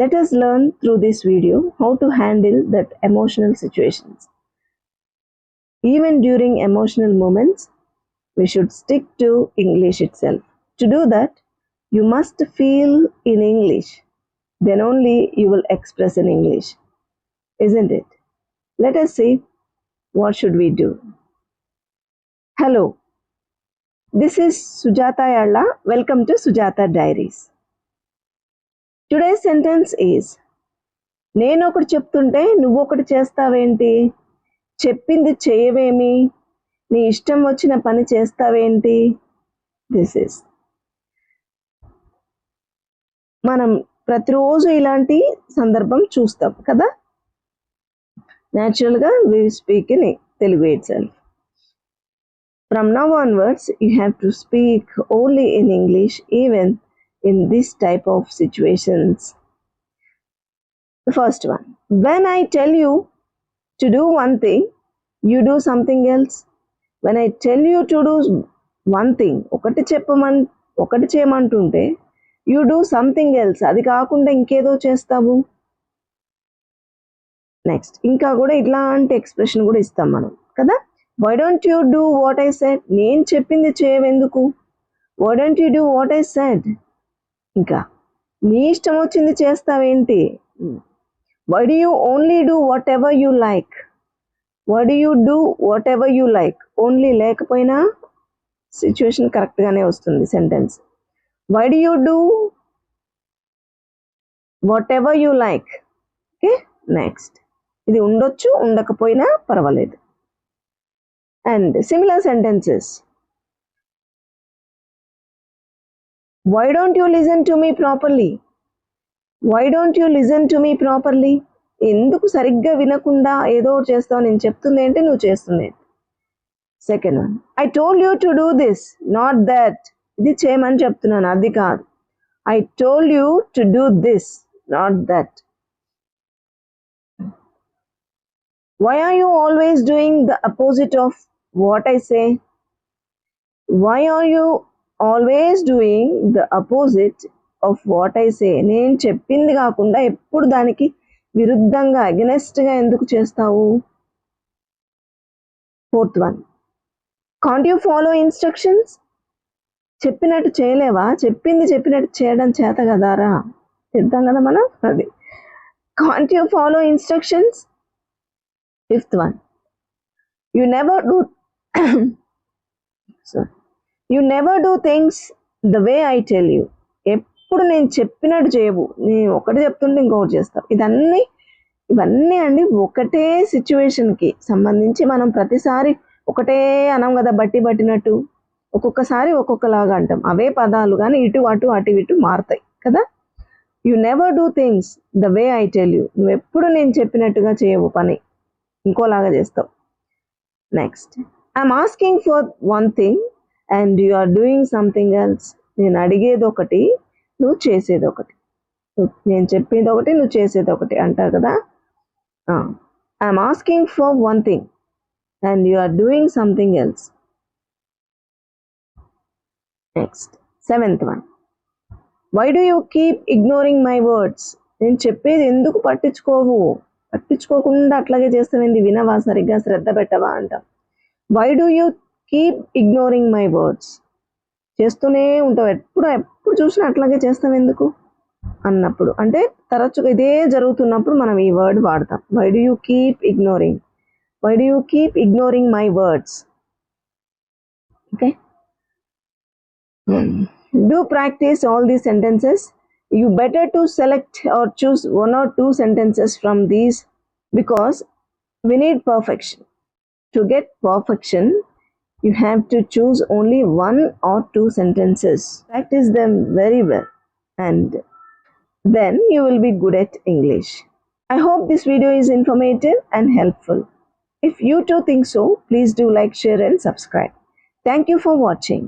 Let us learn through this video how to handle that emotional situations. Even during emotional moments, we should stick to English itself. To do that, you must feel in English. Then only you will express in English. Isn't it? Let us see what should we do. Hello. This is Sujata Yalla. Welcome to Sujata Diaries. Today's sentence is నేను ఒకటి చెప్తుంటే నువ్వు ఒకటి చేస్తావేంటి, చెప్పింది చేయవేమి, నీ ఇష్టం వచ్చిన పని చేస్తావేంటి. దిస్ ఇస్ మనం ప్రతిరోజు ఇలాంటి సందర్భం చూస్తాం కదా. న్యాచురల్గా we speak in Telugu itself. From now onwards you have to speak only in English even in this type of situations. The first one, when I tell you to do one thing, you do something else. When I tell you to do one thing, ఒకటి చేయమంటుంటే you do something else, అది కాకుండా ఇంకేదో చేస్తావు. Next ఇంకా కూడా ఇట్లాంటి expression కూడా ఇస్తాం మనం కదా. why don't you do what I said, నేను చెప్పింది చేయవెందుకు. why don't you do what I said. ఇంకా నీ ఇష్టం వచ్చింది చేస్తావేంటి. Why do you only do whatever you like. Why do you do whatever you like. Only లేకపోయినా situation కరెక్ట్గానే వస్తుంది sentence. Why do you do whatever you like. Okay, next ఇది ఉండొచ్చు ఉండకపోయినా పర్వాలేదు. And similar sentences. Why don't you listen to me properly? Why don't you listen to me properly? ఎందుకు సరిగ్గా వినకుండా ఏదో చేస్తావు, నేను చెప్తుంది ఏంటి నువ్వు చేస్తుంది ఏంటి. Second one, I told you to do this not that. ఇది చేయమని చెప్తున్నాను, అది కాదు. I told you to do this not that. Why are you always doing the opposite of what I say. Why are you always doing the opposite of what I say. నేను చెప్పింది కాకుండా ఎప్పుడు దానికి విరుద్ధంగా అగెనెస్ట్గా ఎందుకు చేస్తావు. Fourth one, can't you follow instructions. చెప్పినట్టు చేయలేవా, చెప్పింది చెప్పినట్టు చేయడం చేత కదారా, తిడతాం కదా మనం. అది can't you follow instructions. Fifth one, you never do you never do things the way I tell you. ఎప్పుడు నేను చెప్పినట్టు చేయవు, నేను ఒకటి చెప్తుంటే ఇంకొకటి చేస్తావు. ఇవన్నీ అండి ఒకటే సిచ్యువేషన్కి సంబంధించి మనం ప్రతిసారి ఒకటే అనం కదా, పట్టినట్టు. ఒక్కొక్కసారి ఒక్కొక్కలాగా అంటాం అవే పదాలు, కానీ ఇటు ఇటు మారుతాయి కదా. You never do things the way I tell you. నువ్వు ఎప్పుడు నేను చెప్పినట్టుగా చేయవు, పని ఇంకోలాగా చేస్తావు. Next, I'm asking for one thing and you are doing something else. నేను అడిగేది ఒకటి, నువ్వు చేసేది ఒకటి. నేను చెప్పేది ఒకటి, నువ్వు చేసేది ఒకటి అంటారు కదా. I'm asking for one thing and you are doing something else. Next, seventh one, why do you keep ignoring my words. నేను చెప్పేది ఎందుకు పట్టించుకోకుండా అట్లాగే చేస్తావేంది, వినవా, సరిగ్గా శ్రద్ధ పెట్టవా అంటాం. Why do you keep ignoring my words. చేస్తూనే ఉంటావు, ఎప్పుడు చూసినా అట్లాగే చేస్తావు ఎందుకు అన్నప్పుడు, అంటే తరచుగా ఇదే జరుగుతున్నప్పుడు మనం ఈ వర్డ్ వాడతాం. Why do you keep ignoring. Why do you keep ignoring my words. Okay, do practice all these sentences. You better to select or choose one or two sentences from these because we need perfection. To get perfection, you have to choose only one or two sentences. Practice them very well and then you will be good at English. I hope this video is informative and helpful. If you too think so, please do like, share and subscribe. Thank you for watching.